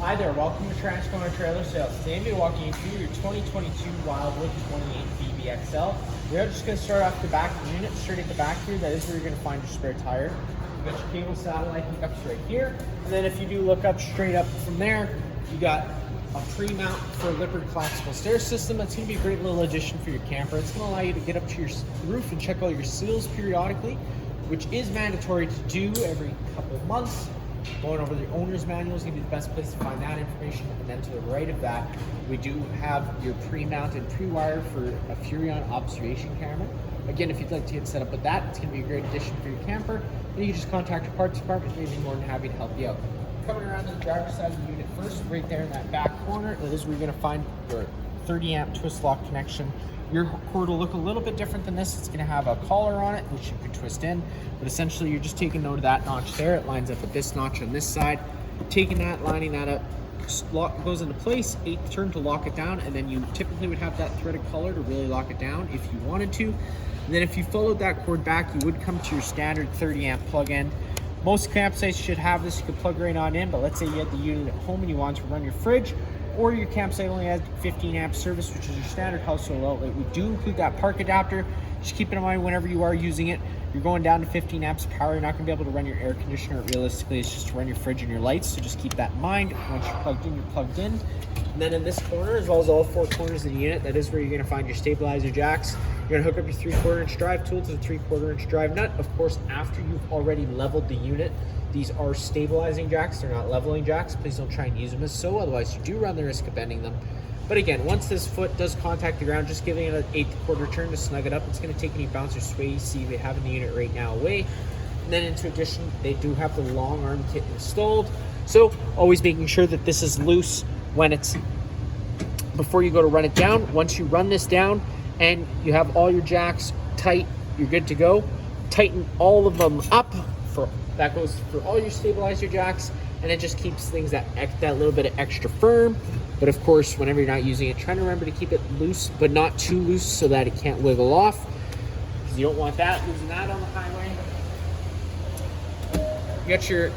Hi there, welcome to Transformer Trailer Sales. Today we'll be walking you through your 2022 Wildwood 28 Vbxl. We're just going to start off the back of the unit. Straight at the back here, that is where you're going to find your spare tire. You got your cable satellite hookups right here. And then if you do look up straight up from there, you got a pre-mount for a Lippert collapsible stair system. That's going to be a great little addition for your camper. It's going to allow you to get up to your roof and check all your seals periodically, which is mandatory to do every couple of months. Going over the owner's manual is going to be the best place to find that information. And then to the right of that, we do have your pre-mounted pre-wire for a Furion observation camera. Again, if you'd like to get set up with that, it's going to be a great addition for your camper. And you can just contact your parts department. They'd be more than happy to help you out. Coming around to the driver's side of the unit first, right there in that back corner, that is where you're going to find your 30 amp twist lock connection. Your cord will look a little bit different than this. It's going to have a collar on it, which you can twist in, but essentially you're just taking note of that notch there. It lines up with this notch on this side. Taking that, lining that up, goes into place, 8th turn to lock it down, and then you typically would have that threaded collar to really lock it down if you wanted to. And then if you followed that cord back, you would come to your standard 30 amp plug-in. Most campsites should have this. You could plug right on in, but let's say you had the unit at home and you want to run your fridge, or your campsite only has 15 amp service, which is your standard household outlet. We do include that park adapter. Just keep it in mind whenever you are using it. You're going down to 15 amps of power. You're not going to be able to run your air conditioner. Realistically, it's just to run your fridge and your lights. So just keep that in mind. Once you're plugged in, you're plugged in. And then in this corner, as well as all 4 corners of the unit, that is where you're going to find your stabilizer jacks. You're going to hook up your 3/4 inch drive tool to the 3/4 inch drive nut. Of course, after you've already leveled the unit. These are stabilizing jacks, they're not leveling jacks. Please don't try and use them as so, otherwise you do run the risk of bending them. But again, once this foot does contact the ground, just giving it an 1/8 turn to snug it up. It's going to take any bounce or sway you see we have in the unit right now away. And then into addition, they do have the long arm kit installed. So always making sure that this is loose when it's, before you go to run it down. Once you run this down and you have all your jacks tight, you're good to go. Tighten all of them up. That goes for all your stabilizer jacks, and it just keeps things that little bit of extra firm. But of course, whenever you're not using it, try to remember to keep it loose, but not too loose so that it can't wiggle off, because you don't want that, losing that on the highway. You got your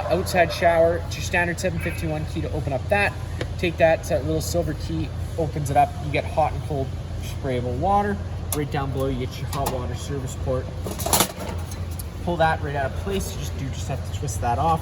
outside shower. It's your standard 751 key to open up that. Take that, it's that little silver key, opens it up. You get hot and cold sprayable water. Right down below, you get your hot water service port. Pull that right out of place. You just have to twist that off.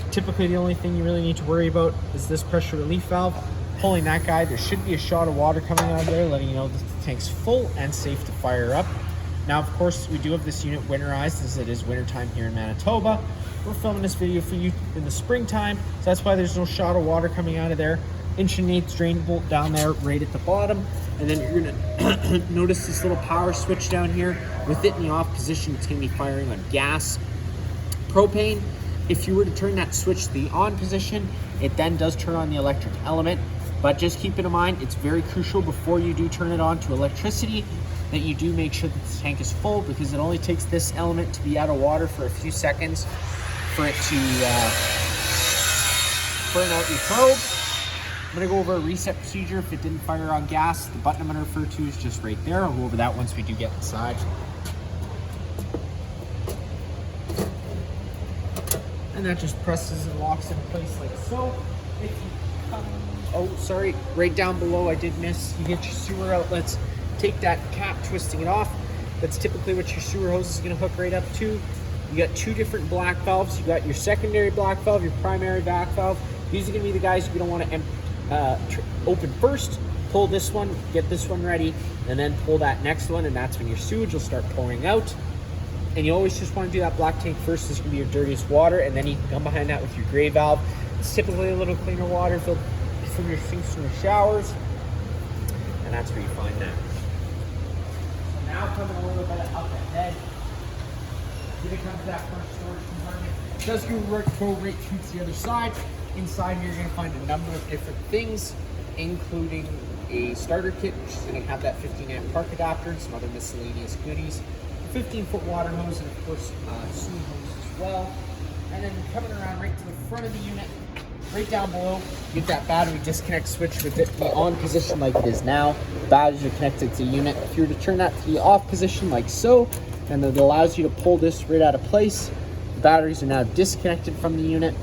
Typically, the only thing you really need to worry about is this pressure relief valve. Pulling that guy, there should be a shot of water coming out of there, letting you know that the tank's full and safe to fire up. Now, of course, we do have this unit winterized, as it is wintertime here in Manitoba. We're filming this video for you in the springtime, so that's why there's no shot of water coming out of there. 1/8" drain bolt down there right at the bottom. And then you're gonna notice this little power switch down here. With it in the off position, it's gonna be firing on gas. Propane, if you were to turn that switch to the on position, it then does turn on the electric element. But just keep it in mind, it's very crucial before you do turn it on to electricity that you do make sure that the tank is full, because it only takes this element to be out of water for a few seconds for it to burn out your probe. I'm going to go over a reset procedure. If it didn't fire on gas, the button I'm going to refer to is just right there. I'll go over that once we do get inside. And that just presses and locks in place like so. If you come, oh, sorry, right down below I did miss. You get your sewer outlets. Take that cap, twisting it off. That's typically what your sewer hose is going to hook right up to. You got 2 different black valves. You got your secondary black valve, your primary back valve. These are going to be the guys you're going to want to open first. Pull this one, get this one ready, and then pull that next one, and that's when your sewage will start pouring out. And you always just want to do that black tank first. This is going to be your dirtiest water, and then you can come behind that with your gray valve. It's typically a little cleaner water filled from your sinks and your showers, and that's where you find that. So now coming a little bit up ahead, you're going to come to that first storage compartment. It does go right through to the other side. Inside here, you're going to find a number of different things, including a starter kit, which is going to have that 15 amp park adapter and some other miscellaneous goodies, a 15-foot water hose, and of course, sewer hose as well. And then coming around right to the front of the unit, right down below, you get that battery disconnect switch with it in the on position like it is now. The batteries are connected to the unit. If you were to turn that to the off position like so, and it allows you to pull this right out of place, the batteries are now disconnected from the unit.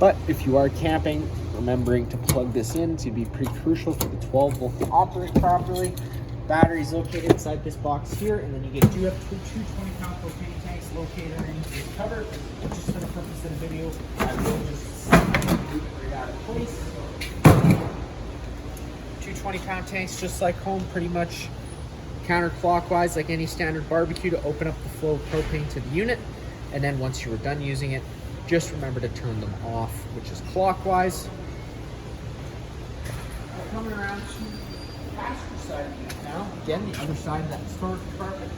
But if you are camping, remembering to plug this in to be pretty crucial for the 12 volt to operate properly. Batteries located inside this box here, and then you do have two 20-pound propane tanks located underneath your cover. Just for the purpose of the video, I will just move it right out of place. Two 20-pound tanks, just like home, pretty much counterclockwise like any standard barbecue to open up the flow of propane to the unit. And then once you are done using it, just remember to turn them off, which is clockwise. Coming around to the passenger side of the unit now. Again, the other side of that storage compartment.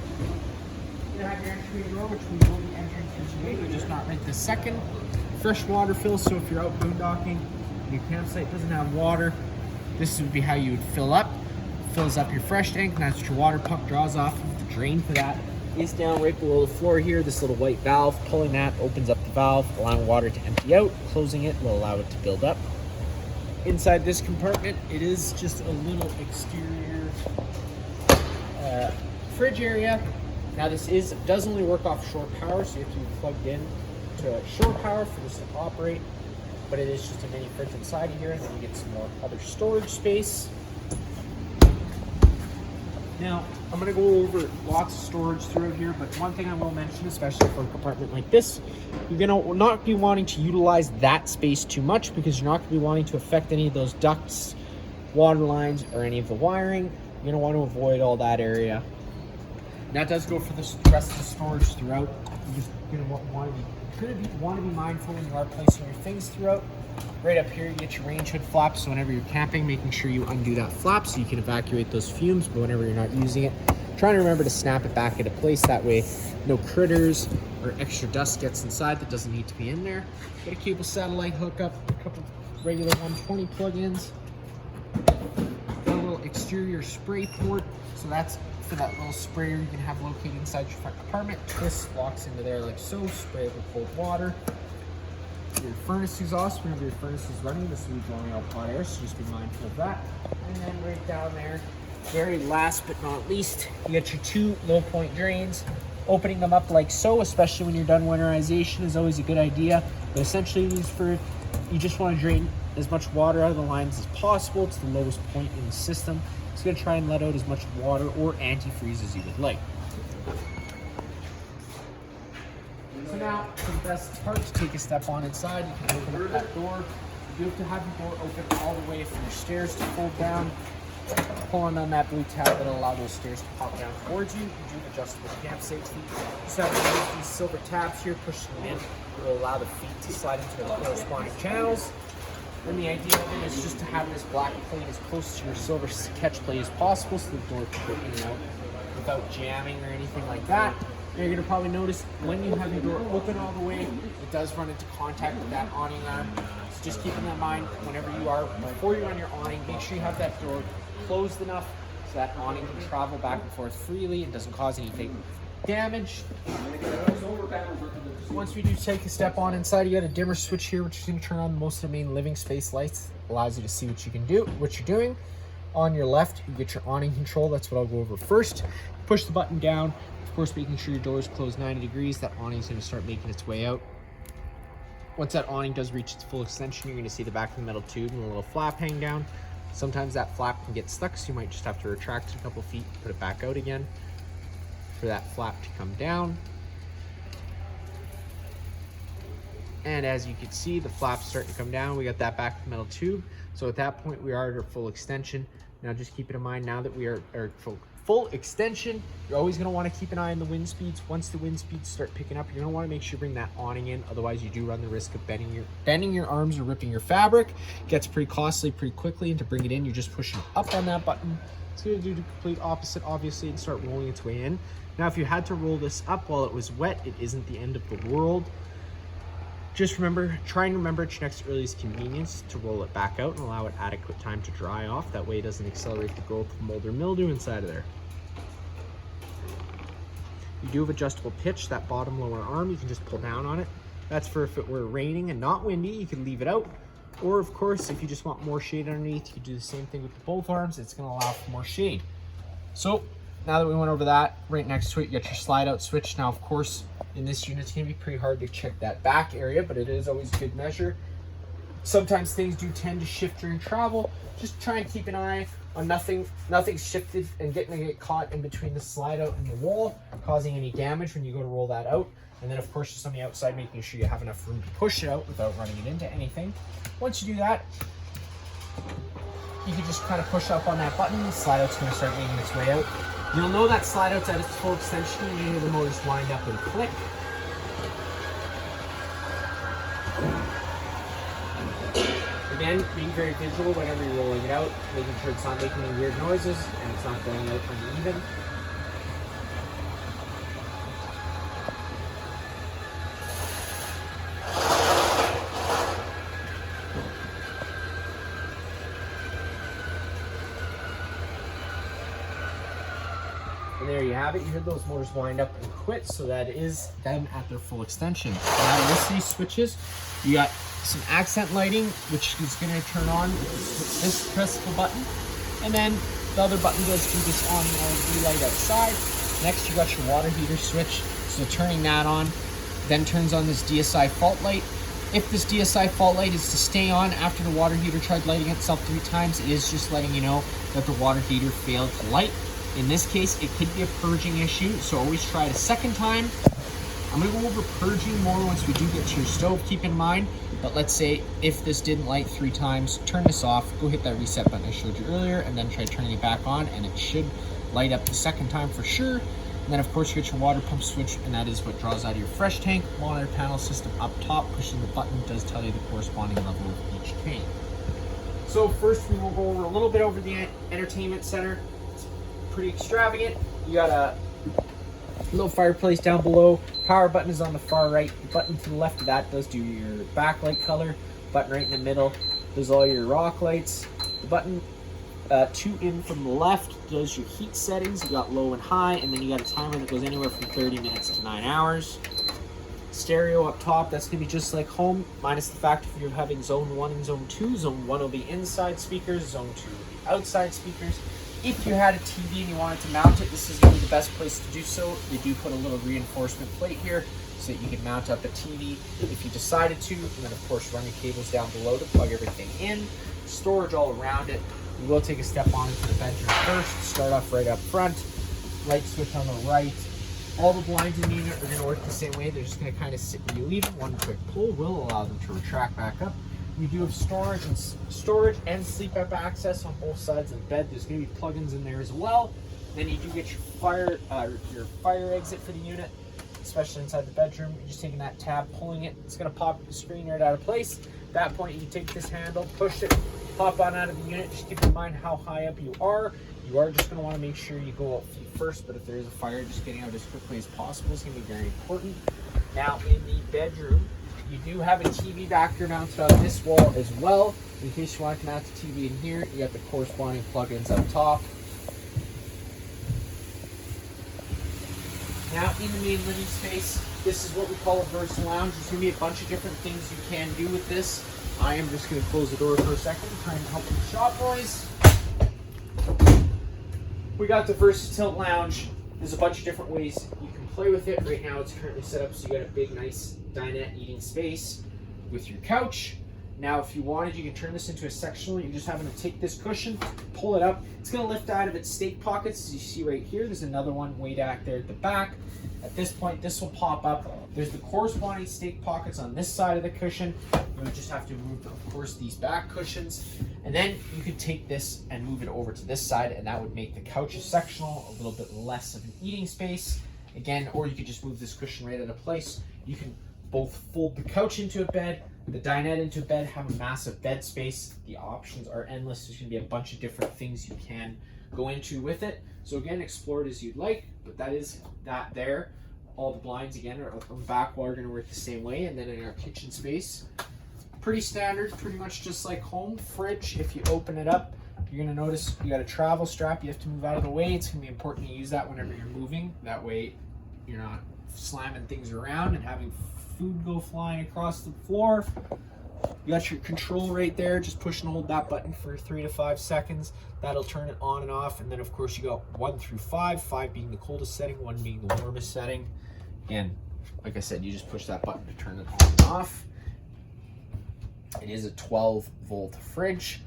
You have your entry door, which we will be entering through today, but just not right this second. Fresh water fill, so if you're out boondocking, your campsite doesn't have water, this would be how you would fill up. Fills up your fresh tank, and that's what your water pump draws off of. The drain for that is down right below the floor here. This little white valve, pulling that opens up the valve, allowing water to empty out. Closing it will allow it to build up. Inside this compartment, it is just a little exterior fridge area. Now this does only work off shore power, so you have to be plugged in to shore power for this to operate. But it is just a mini fridge inside of here, and then you get some more other storage space. Now, I'm going to go over lots of storage throughout here, but one thing I will mention, especially for a compartment like this, you're going to not be wanting to utilize that space too much, because you're not going to be wanting to affect any of those ducts, water lines, or any of the wiring. You're going to want to avoid all that area. And that does go for the rest of the storage throughout. You're just going to want to be mindful when you are placing your things throughout. Right up here, you get your range hood flap, so whenever you're camping, making sure you undo that flap so you can evacuate those fumes, but whenever you're not using it, trying to remember to snap it back into place. That way, no critters or extra dust gets inside that doesn't need to be in there. Get a cable satellite hookup, a couple regular 120 plug-ins, got a little exterior spray port, so that's for that little sprayer you can have located inside your front compartment. Twist, locks into there like so, spray it with cold water. Your furnace exhaust, whenever your furnace is running, this will be blowing out hot air, so just be mindful of that. And then right down there, very last but not least, you get your two low point drains. Opening them up like so, especially when you're done winterization, is always a good idea. But essentially, you just want to drain as much water out of the lines as possible to the lowest point in the system. It's going to try and let out as much water or antifreeze as you would like. So now, for the best part, to take a step on inside, you can open up that door. You do have to have your door open all the way for your stairs to fold down. Pulling on that blue tab that'll allow those stairs to pop down towards you. You do adjustable campsite feet. Just have to use these silver tabs here, push them in. It will allow the feet to slide into the corresponding channels. And the idea of it is just to have this black plate as close to your silver catch plate as possible, so the door can go in and out without jamming or anything like that. You're going to probably notice when you have your door open all the way, it does run into contact with that awning arm. So just keep in mind, whenever you are, before you're on your awning, make sure you have that door closed enough so that awning can travel back and forth freely and doesn't cause anything damage. Once we do take a step on inside, you got a dimmer switch here, which is going to turn on most of the main living space lights. Allows you to see what you can do, what you're doing. On your left, you get your awning control. That's what I'll go over first. Push the button down. Of course, making sure your door is closed 90 degrees. That awning is going to start making its way out. Once that awning does reach its full extension, you're going to see the back of the metal tube and a little flap hang down. Sometimes that flap can get stuck, so you might just have to retract it a couple feet, put it back out again for that flap to come down. And as you can see, the flap's starting to come down. We got that back of the metal tube. So at that point, we are at our full extension. Now just keep it in mind, now that we are at full extension, you're always going to want to keep an eye on the wind speeds. Once the wind speeds start picking up, you're going to want to make sure you bring that awning in. Otherwise, you do run the risk of bending your arms or ripping your fabric. It gets pretty costly pretty quickly, and to bring it in, you're just pushing up on that button. It's going to do the complete opposite, obviously, and start rolling its way in. Now, if you had to roll this up while it was wet, it isn't the end of the world. Just try and remember at your next earliest convenience to roll it back out and allow it adequate time to dry off. That way it doesn't accelerate the growth of mold or mildew inside of there. You do have adjustable pitch, that bottom lower arm, you can just pull down on it. That's for if it were raining and not windy, you can leave it out. Or of course, if you just want more shade underneath, you can do the same thing with both arms. It's going to allow for more shade. So now that we went over that, right next to it, you got your slide out switch. Now, of course, in this unit, it's going to be pretty hard to check that back area, but it is always a good measure. Sometimes things do tend to shift during travel. Just try and keep an eye on nothing shifted and getting to get caught in between the slide out and the wall, causing any damage when you go to roll that out. And then of course, just on the outside, making sure you have enough room to push it out without running it into anything. Once you do that, you can just kind of push up on that button. The slide out's going to start making its way out. You'll know that slide out's at its full extension when you hear the motors wind up and click. Again, being very visual whenever you're rolling it out, making sure it's not making any weird noises and it's not going out uneven. And there you have it. You heard those motors wind up and quit, so that is them at their full extension. Now with these switches, you got some accent lighting, which is going to turn on with this pressable button, and then the other button does do this on LED light outside. Next, you got your water heater switch, so turning that on then turns on this DSI fault light. If this DSI fault light is to stay on after the water heater tried lighting itself 3 times, it is just letting you know that the water heater failed to light. In this case, it could be a purging issue, so always try it a second time. I'm going to go over purging more once we do get to your stove, keep in mind. But let's say if this didn't light 3 times, turn this off, go hit that reset button I showed you earlier, and then try turning it back on, and it should light up the second time for sure. And then of course you get your water pump switch, and that is what draws out of your fresh tank. Monitor panel system up top, pushing the button does tell you the corresponding level of each tank. So first we will go over a little bit over the entertainment center. It's pretty extravagant. You got a little fireplace down below. Power button is on the far right. The button to the left of that does do your backlight color. Button right in the middle does all your rock lights. The button 2 in from the left does your heat settings. You got low and high, and then you got a timer that goes anywhere from 30 minutes to 9 hours. Stereo up top, that's gonna be just like home, minus the fact if you're having zone 1 and zone 2. Zone 1 will be inside speakers, zone 2 will be outside speakers. If you had a TV and you wanted to mount it, this is going to be the best place to do so. You do put a little reinforcement plate here so that you can mount up a TV if you decided to, and then of course run your cables down below to plug everything in. Storage all around it. We will take a step on into the bedroom first. Start off right up front. Light switch on the right. All the blinds in the unit are going to work the same way. They're just going to kind of sit where you leave them. One quick pull will allow them to retract back up. We do have storage and sleep up access on both sides of the bed. There's going to be plugins in there as well. Then you do get your fire exit for the unit, especially inside the bedroom. You're just taking that tab, pulling it. It's going to pop the screen right out of place. At that point, you can take this handle, push it, pop on out of the unit. Just keep in mind how high up you are. You are just going to want to make sure you go out feet first, but if there is a fire, just getting out as quickly as possible is going to be very important. Now, in the bedroom, you do have a TV back here mounted on this wall as well. In case you want to mount the TV in here, you got the corresponding plugins up top. Now, in the main living space, this is what we call a Versa Lounge. There's going to be a bunch of different things you can do with this. I am just going to close the door for a second, trying to help with the shop noise. We got the Versa Tilt Lounge. There's a bunch of different ways you can play with it. Right now, it's currently set up so you got a big, nice dinette eating space with your couch. Now, if you wanted, you can turn this into a sectional. You're just having to take this cushion, pull it up. It's going to lift out of its stake pockets, as you see right here. There's another one way back there at the back. At this point, this will pop up. There's the corresponding stake pockets on this side of the cushion. You would just have to remove, of course, these back cushions. And then you could take this and move it over to this side, and that would make the couch a sectional, a little bit less of an eating space. Again, or you could just move this cushion right out of place. You can both fold the couch into a bed, the dinette into a bed, have a massive bed space. The options are endless. There's going to be a bunch of different things you can go into with it. So again, explore it as you'd like, but that is that there. All the blinds again are on the back wall are going to work the same way. And then in our kitchen space, pretty standard, pretty much just like home. Fridge, if you open it up, you're going to notice you got a travel strap you have to move out of the way. It's going to be important to use that whenever you're moving. That way you're not slamming things around and having food go flying across the floor. You got your control right there. Just push and hold that button for 3 to 5 seconds. That'll turn it on and off. And then of course you got 1 through 5, 5 being the coldest setting, 1 being the warmest setting. And like I said, you just push that button to turn it on and off. It is a 12-volt fridge.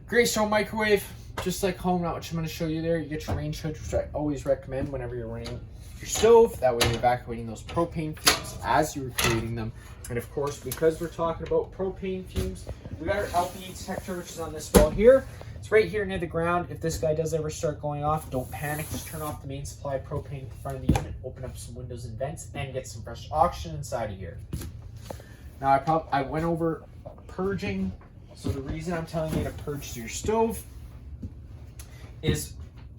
Greystone microwave, just like home, not what I'm going to show you there. You get your range hood, which I always recommend whenever you're running your stove. That way you're evacuating those propane fumes as you're creating them. And of course, because we're talking about propane fumes, we got our LP detector, which is on this wall here. It's right here near the ground. If this guy does ever start going off, don't panic. Just turn off the main supply of propane in front of the unit, open up some windows and vents, and get some fresh oxygen inside of here. Now, I went over purging. So the reason I'm telling you to purge your stove is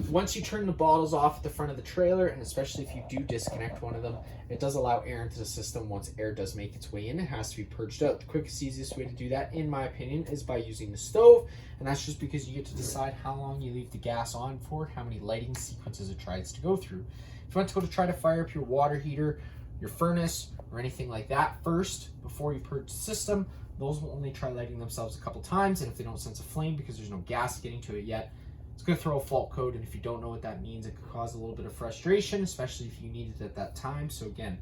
once you turn the bottles off at the front of the trailer, and especially if you do disconnect one of them, it does allow air into the system. Once air does make its way in, it has to be purged out. The quickest, easiest way to do that, in my opinion, is by using the stove. And that's just because you get to decide how long you leave the gas on for, how many lighting sequences it tries to go through. If you want to try to fire up your water heater, your furnace, or anything like that first, before you purge the system, those will only try lighting themselves a couple times, and if they don't sense a flame because there's no gas getting to it yet, it's going to throw a fault code, and if you don't know what that means, it could cause a little bit of frustration, especially if you need it at that time. So again,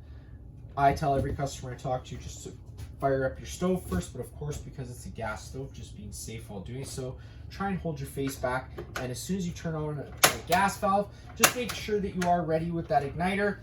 I tell every customer I talk to just to fire up your stove first, but of course, because it's a gas stove, just being safe while doing so, try and hold your face back, and as soon as you turn on a gas valve, just make sure that you are ready with that igniter.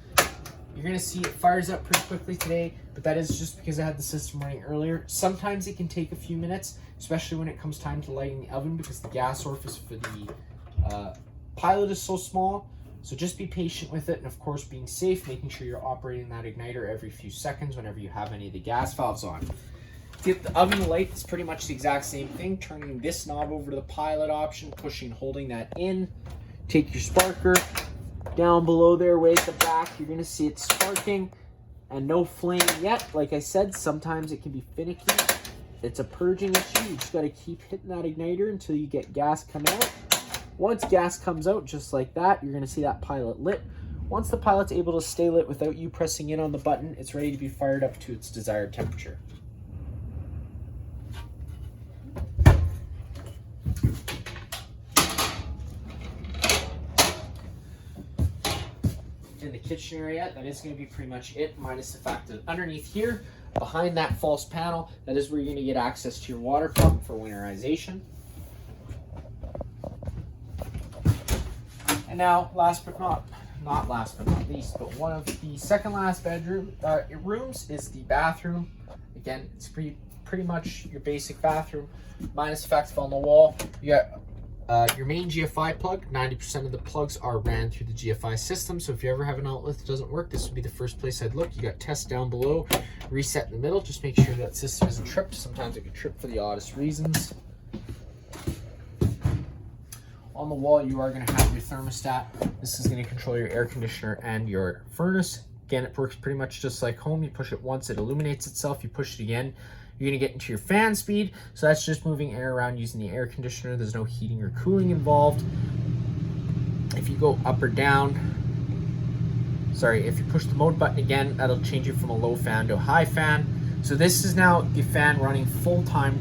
You're going to see it fires up pretty quickly today, but that is just because I had the system running earlier. Sometimes it can take a few minutes, especially when it comes time to lighting the oven, because the gas orifice for the pilot is so small. So just be patient with it, and of course being safe, making sure you're operating that igniter every few seconds whenever you have any of the gas valves on. To get the oven light, it's pretty much the exact same thing. Turning this knob over to the pilot option, pushing, holding that in. Take your sparker. Down below there, way at the back, you're going to see it sparking and no flame yet. Like I said, sometimes it can be finicky. It's a purging issue. You just got to keep hitting that igniter until you get gas come out. Once gas comes out, just like that, you're going to see that pilot lit. Once the pilot's able to stay lit without you pressing in on the button, it's ready to be fired up to its desired temperature. In the kitchen area, that is going to be pretty much it, minus the fact that underneath here, behind that false panel, that is where you're going to get access to your water pump for winterization. And now, last but not least, but one of the second last rooms is the bathroom. Again, it's pretty much your basic bathroom, minus the fact that on the wall, you got your main GFI plug. 90% of the plugs are ran through the GFI system, so if you ever have an outlet that doesn't work, this would be the first place I'd look. You got test down below, reset in the middle. Just make sure that system isn't tripped. Sometimes it can trip for the oddest reasons. On the wall, you are going to have your thermostat. This is going to control your air conditioner and your furnace. Again, it works pretty much just like home. You push it once, it illuminates itself. You push it again, you're going to get into your fan speed. So that's just moving air around using the air conditioner. There's no heating or cooling involved. If you go up or down, if you push the mode button again, that'll change you from a low fan to a high fan. So this is now the fan running full time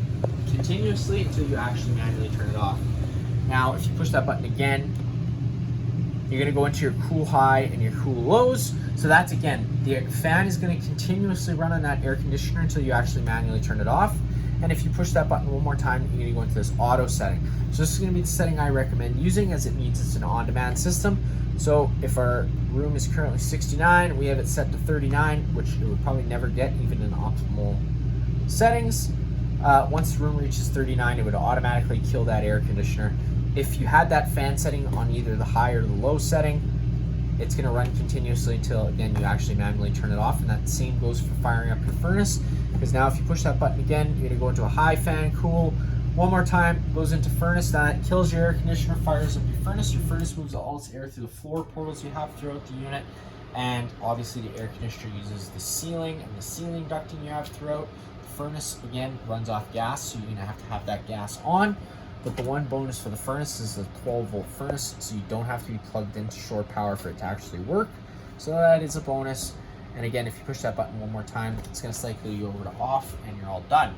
continuously until you actually manually turn it off. Now, if you push that button again, you're going to go into your cool high and your cool lows. So that's, again, the fan is going to continuously run on that air conditioner until you actually manually turn it off. And if you push that button one more time, you're going to go into this auto setting. So this is going to be the setting I recommend using, as it means it's an on-demand system. So if our room is currently 69, we have it set to 39, which it would probably never get even in optimal settings. Once the room reaches 39, it would automatically kill that air conditioner. If you had that fan setting on either the high or the low setting, it's going to run continuously until, again, you actually manually turn it off. And that same goes for firing up your furnace, because now if you push that button again, you're going to go into a high fan, cool. One more time, goes into furnace. That kills your air conditioner, fires up your furnace. Your furnace moves all its air through the floor portals you have throughout the unit. And obviously the air conditioner uses the ceiling and the ceiling ducting you have throughout. The furnace, again, runs off gas, so you're going to have that gas on. But the one bonus for the furnace is the 12-volt furnace, so you don't have to be plugged into shore power for it to actually work. So that is a bonus. And again, if you push that button one more time, it's going to cycle you over to off, and you're all done.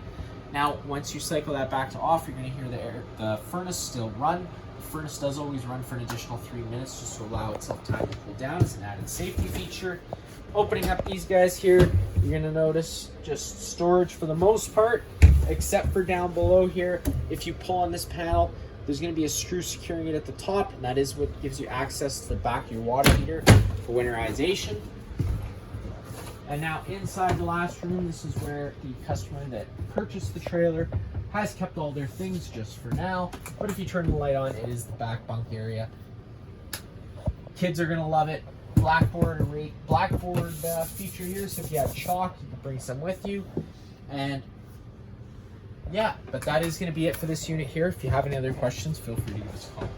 Now, once you cycle that back to off, you're going to hear the furnace still run. The furnace does always run for an additional 3 minutes just to allow itself time to cool down. It's an added safety feature. Opening up these guys here, you're gonna notice just storage for the most part, except for down below here. If you pull on this panel, there's gonna be a screw securing it at the top, and that is what gives you access to the back of your water heater for winterization. And now inside the last room, this is where the customer that purchased the trailer has kept all their things just for now. But if you turn the light on, it is the back bunk area. Kids are gonna love it. Blackboard feature here, so if you have chalk, you can bring some with you. And yeah, but that is going to be it for this unit here. If you have any other questions, feel free to give us a call.